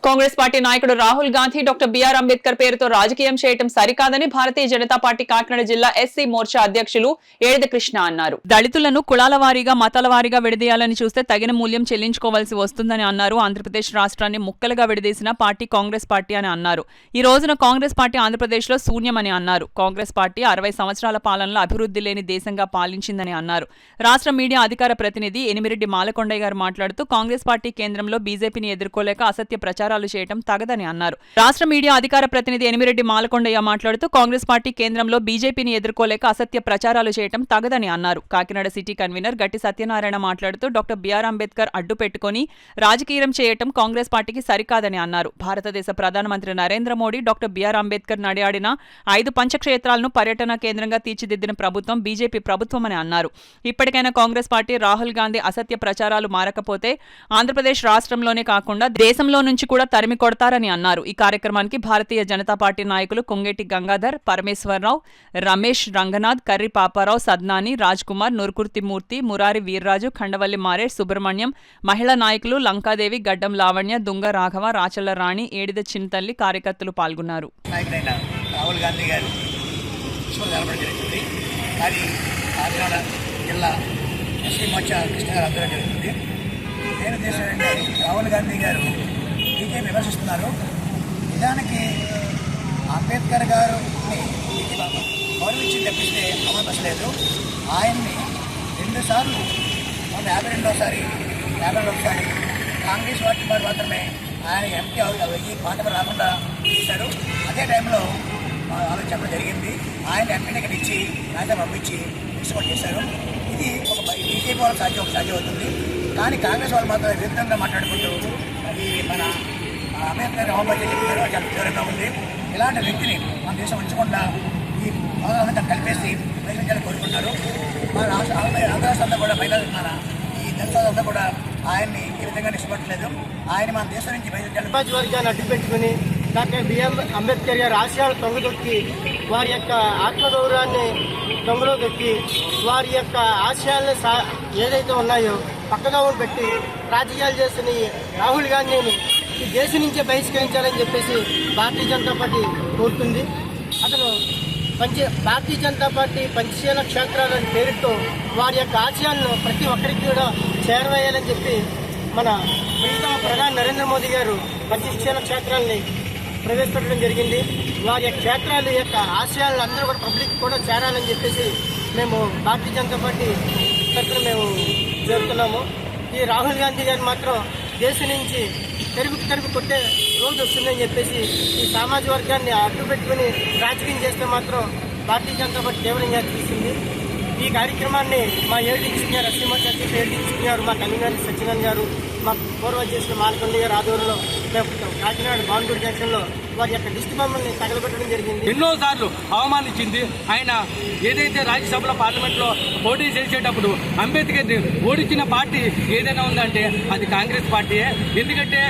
Congress party నాయకుడు Rahul Gandhi doctor BR Ambedkar పేరుతో రాజకీయం చేయడం సరికాదని భారతీయ జనతా పార్టీ కాకినాడ జిల్లా ఎస్సీ మోర్చా అధ్యక్షులు ఏడిద కృష్ణ అన్నారు. దళితులను కులాల వారీగా మతాల వారీగా విడదీయాలని చూస్తే తగిన మూల్యం చెల్లించుకోవాల్సి వస్తుందని అన్నారు. ఆంధ్రప్రదేశ్ రాష్ట్రాన్ని ముక్కలుగా విడదీసిన పార్టీ కాంగ్రెస్ పార్టీ అని అన్నారు. ఈ రోజున కాంగ్రెస్ పార్టీ ఆంధ్రప్రదేశ్ లో శూన్యమని అన్నారు. కాంగ్రెస్ పార్టీ 60 సంవత్సరాల పాలనలో అభివృద్ధి లేని దేశంగా పాలించిందని అన్నారు. రాష్ట్ర మీడియా అధికార ప్రతినిధి ఎనిమిరెడ్డి మాలకొండయ్య గారు మాట్లాడుతూ కాంగ్రెస్ పార్టీ కేంద్రంలో బీజేపీని ఎదుర్కోలేక అసత్య ప్రచారాలు చేయడం తగదని అన్నారు. రాష్ట్ర మీడియా అధికార ప్రతినిధి ఎనిమిరెడ్డి మాలకొండయ్య మాట్లాడుతూ కాంగ్రెస్ పార్టీ కేంద్రంలో బీజేపీని ఎదుర్కోలేక అసత్య ప్రచారాలు చేయడం తగదని అన్నారు. కాకినాడ సిటీ కన్వీనర్ గట్టి సత్యనారాయణ మాట్లాడుతూ డాక్టర్ బిఆర్ అంబేద్కర్ అడ్డు పెట్టుకుని రాజకీయం చేయడం కాంగ్రెస్ పార్టీకి సరికాదని అన్నారు. భారతదేశ ప్రధానమంత్రి నరేంద్ర మోడీ డాక్టర్ బిఆర్ అంబేద్కర్ నడియాడిన 5 పంచక్షేత్రాలను పర్యటన కేంద్రంగా తీర్చిదిద్దిన ప్రభుత్వం బీజేపీ ప్రభుత్వమని అన్నారు. ఇప్పటికైనా కాంగ్రెస్ పార్టీ రాహుల్ గాంధీ అసత్య ప్రచారాలు మారకపోతే ఆంధ్రప్రదేశ్ రాష్ట్రంలోనే కాకుండా దేశంలో నుంచి కూడా తరిమి కొడతారని అన్నారు. ఈ కార్యక్రమానికి భారతీయ జనతా పార్టీ నాయకులు కొంగేటి గంగాధర్, పరమేశ్వరరావు, రమేష్, రంగనాథ్, కర్రి పాపారావు, సద్నాని, రాజ్ కుమార్, నురుకుర్తి మూర్తి, మురారి వీర్రాజు, ఖండవల్లి మారేష్, సుబ్రహ్మణ్యం, మహిళా నాయకులు లంకాదేవి, గడ్డం లావణ్య, దుంగ రాఘవ, రాచల్ల రాణి, ఏడిద చిన్నతల్లి కార్యకర్తలు పాల్గొన్నారు. రాహుల్ గాంధీ గారు జిల్లా ఎస్సీ మోర్చా కృష్ణ గారు అందరూ జరుగుతుంది. నేను చేశానంటే రాహుల్ గాంధీ గారు బీజేపీ విమర్శిస్తున్నారు. నిజానికి అంబేద్కర్ గారిని గౌరవించి తప్పిస్తే అమలుపరచలేదు. ఆయన్ని 2 సార్లు 52సారి కాంగ్రెస్ పార్టీ వారు మాత్రమే ఆయన ఎంపీ ఈ మాట రాకుండా చేశారు. అదే టైంలో వాళ్ళు చెప్పడం జరిగింది. ఆయన ఎంపీ టికెట్ ఇచ్చి రాజ్యం పంపించి ఎక్స్పోర్ట్ చేశారు. ఇది ఒక బీజేపీ వాళ్ళకి సాధ్యం అవుతుంది. కానీ కాంగ్రెస్ వాళ్ళు మాత్రం విరుద్ధంగా మాట్లాడుకుంటూ అది మన అంబేద్కర్ హోంవర్క్ చెప్పారు. చాలా తీవ్రంగా ఉంది. ఇలాంటి వ్యక్తిని మన దేశం ఉంచకుండా ఈ మహిళలంతా కలిపేసి ప్రజలు కోరుకుంటారు. మన ఆంధ్ర రాష్ట్రంలో కూడా మహిళలు మన ఈ దేశాలంతా కూడా ఆయన్ని ఈ విధంగా ఇష్టపడలేదు. ఆయన మన దేశం నుంచి సమాజ్ వర్గాన్ని అడ్డు పెట్టుకుని డాక్టర్ బిఆర్ అంబేద్కర్ గారి ఆశయాలు తొంగదొక్కి వారి యొక్క ఆత్మగౌరవాన్ని దొంగలో దొక్కి వారి యొక్క ఆశయాలను ఏదైతే ఉన్నాయో పక్కగా పెట్టి రాజకీయాలు చేస్తున్న రాహుల్ గాంధీని ఈ దేశం నుంచే బహిష్కరించాలని చెప్పేసి భారతీయ జనతా పార్టీ కోరుతుంది. అతను భారతీయ జనతా పార్టీ పంచశీల క్షేత్రాలని పేరుతో వారి యొక్క ఆశయాలను ప్రతి ఒక్కరికి కూడా చేరవేయాలని చెప్పి మన ప్రియతమ ప్రధాని నరేంద్ర మోదీ గారు పంచశీల క్షేత్రాలని ప్రవేశపెట్టడం జరిగింది. వారి యొక్క క్షేత్రాల యొక్క ఆశయాలను అందరూ కూడా పబ్లిక్ కూడా చేరాలని చెప్పేసి మేము భారతీయ జనతా పార్టీ తరఫున మేము జరుగుతున్నాము. ఈ రాహుల్ గాంధీ గారు మాత్రం దేశం నుంచి తరిమి కొట్టే రోజు వస్తుందని చెప్పేసి ఈ సామాజిక వర్గాన్ని అడ్డు పెట్టుకుని రాజకీయం చేస్తే మాత్రం భారతీయ జనతా పార్టీ తీవ్రంగా తీస్తుంది. ఈ కార్యక్రమాన్ని మా ఏడి కృష్ణ గారు ఎస్సీ మోర్చా అధ్యక్షులు ఏడి కృష్ణ గారు, మా కన్వీనర్ సత్యనారాయణ గారు, మా పూర్వ అధ్యక్షులు మాలకొండ గారు ఆధ్వర్యంలో కాకినాడ బాన్గూడి జంక్షన్లో వారి యొక్క దిష్టి బొమ్మల్ని తగలబెట్టడం జరిగింది. ఎన్నోసార్లు అవమానించింది. ఆయన ఏదైతే రాజ్యసభలో పార్లమెంట్లో పోటీ చేసేటప్పుడు అంబేద్కర్ని ఓడించిన పార్టీ ఏదైనా ఉందంటే అది కాంగ్రెస్ పార్టీయే. ఎందుకంటే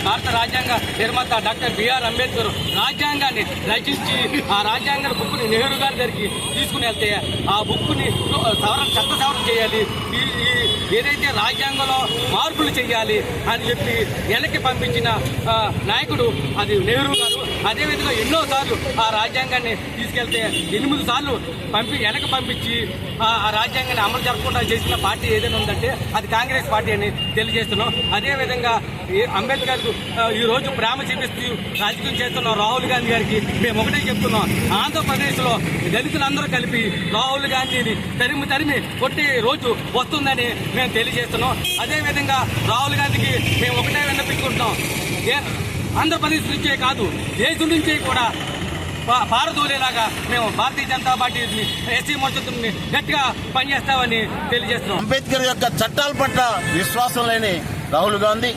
భారత రాజ్యాంగ నిర్మాత డాక్టర్ బిఆర్ అంబేద్కర్ రాజ్యాంగాన్ని రచించి ఆ రాజ్యాంగ బుక్ని నెహ్రూ గారి దగ్గరికి తీసుకుని వెళ్తే ఆ బుక్ని చట్ట సవరణ చేయాలి, ఏదైతే రాజ్యాంగంలో మార్పులు చేయాలి అని చెప్పి వెనక్కి పంపించిన నాయకుడు అది నెహ్రూ గారు. అదేవిధంగా ఎన్నోసార్లు ఆ రాజ్యాంగాన్ని తీసుకెళ్తే 8 సార్లు వెనక్కి పంపించి ఆ రాజ్యాంగాన్ని అమలు జరగకుండా చేసిన పార్టీ ఏదైనా ఉందంటే అది కాంగ్రెస్ పార్టీ అని తెలియజేస్తున్నాం. అదేవిధంగా అంబేద్కర్ ఈరోజు ప్రేమ చూపిస్తూ రాజకీయం చేస్తున్న రాహుల్ గాంధీ గారికి మేము ఒకటే చెప్తున్నాం. ఆంధ్రప్రదేశ్లో దళితులందరూ కలిపి రాహుల్ గాంధీని తరిమి కొట్టే రోజు వస్తుందని మేము తెలియజేస్తున్నాం. అదేవిధంగా రాహుల్ గాంధీకి మేము ఒకటే విన్నపించుకుంటున్నాం. ఆంధ్రప్రదేశ్ నుంచే కాదు దేశం నుంచే కూడా పారదోలేలాగా మేము భారతీయ జనతా పార్టీని ఎస్సీ మోర్చాని గట్టిగా పనిచేస్తామని తెలియజేస్తున్నాం. అంబేద్కర్ యొక్క చట్టాల పట్ల విశ్వాసం లేని రాహుల్ గాంధీ,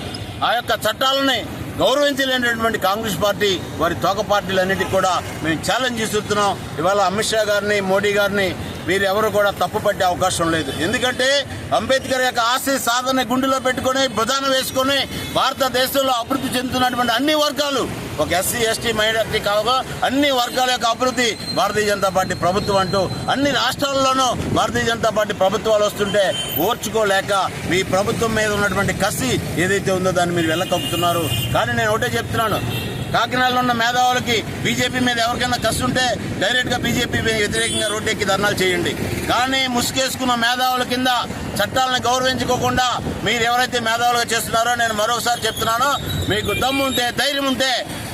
ఆ యొక్క చట్టాలని గౌరవించలేనటువంటి కాంగ్రెస్ పార్టీ వారి తోక పార్టీలన్నిటికీ కూడా మేము ఛాలెంజ్ చేస్తున్నాం. ఇవాళ అమిత్ షా గారిని, మోడీ గారిని వీరెవరు కూడా తప్పుపట్టే అవకాశం లేదు. ఎందుకంటే అంబేద్కర్ యొక్క ఆశయ సాధన గుండెలో పెట్టుకుని ప్రధానం వేసుకుని భారతదేశంలో అభివృద్ధి చెందుతున్నటువంటి అన్ని వర్గాలు ఒక ఎస్సీ ఎస్టీ మైనారిటీ కాగా అన్ని వర్గాల యొక్క అభివృద్ధి భారతీయ జనతా పార్టీ ప్రభుత్వం అంటూ అన్ని రాష్ట్రాల్లోనూ భారతీయ జనతా పార్టీ ప్రభుత్వాలు వస్తుంటే ఓర్చుకోలేక మీ ప్రభుత్వం మీద ఉన్నటువంటి కసి ఏదైతే ఉందో దాన్ని మీరు వెళ్ళకప్పుతున్నారు. కానీ నేను ఒకటే చెప్తున్నాను, కాకినాడలో ఉన్న మేధావులకి బీజేపీ మీద ఎవరికైనా కసి ఉంటే డైరెక్ట్గా బీజేపీ వ్యతిరేకంగా రోడ్డెక్కి ధర్నాలు చేయండి. కానీ ముసుగేసుకున్న మేధావుల కింద చట్టాలను గౌరవించుకోకుండా మీరు ఎవరైతే మేధావులుగా చేస్తున్నారో నేను మరొకసారి చెప్తున్నాను, మీకు దమ్ము ఉంటే ధైర్యం ఉంటే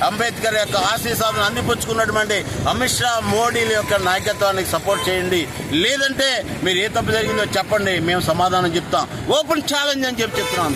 అంబేద్కర్ యొక్క ఆశీస్సులను అందిపుచ్చుకున్నటువంటి అమిత్ షా మోడీల యొక్క నాయకత్వానికి సపోర్ట్ చేయండి. లేదంటే మీరు ఏ తప్పు జరిగిందో చెప్పండి, మేము సమాధానం చెప్తాం. ఓపెన్ ఛాలెంజ్ అని చెప్తున్నాం.